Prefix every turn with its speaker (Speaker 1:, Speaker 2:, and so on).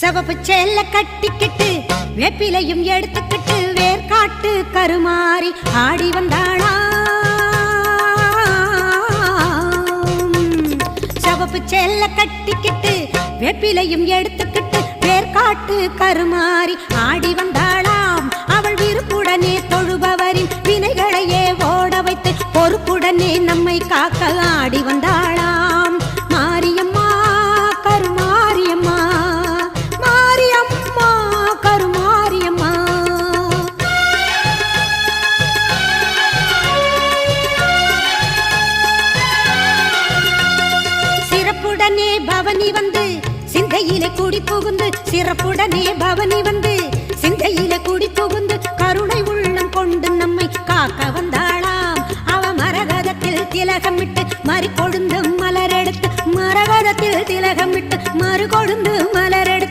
Speaker 1: சிவப்பு சேல கட்டிக்கிட்டு வேப்பிலையும் எடுத்துக்கிட்டு வேர்காட்டு கருமாறி ஆடி வந்தாளா. சிவப்பு சேல கட்டிக்கிட்டு வேப்பிலையும் எடுத்துக்கிட்டு வேர்காட்டு கருமாறி ஆடி வந்தாளாம். அவள் விருப்புடனே தொழுபவரின் வினைகளையே ஓட வைத்து பொறுப்புடனே நம்மை காக்க ஆடி வந்தாளாம். மாரியம்மா கருமாரியம்மா, மாரியம்மா கருமாரியம்மா. சிறப்புடனே பவனி வந்து சிந்தையிலே கூடி புகுந்து சிறப்புடனே பவனி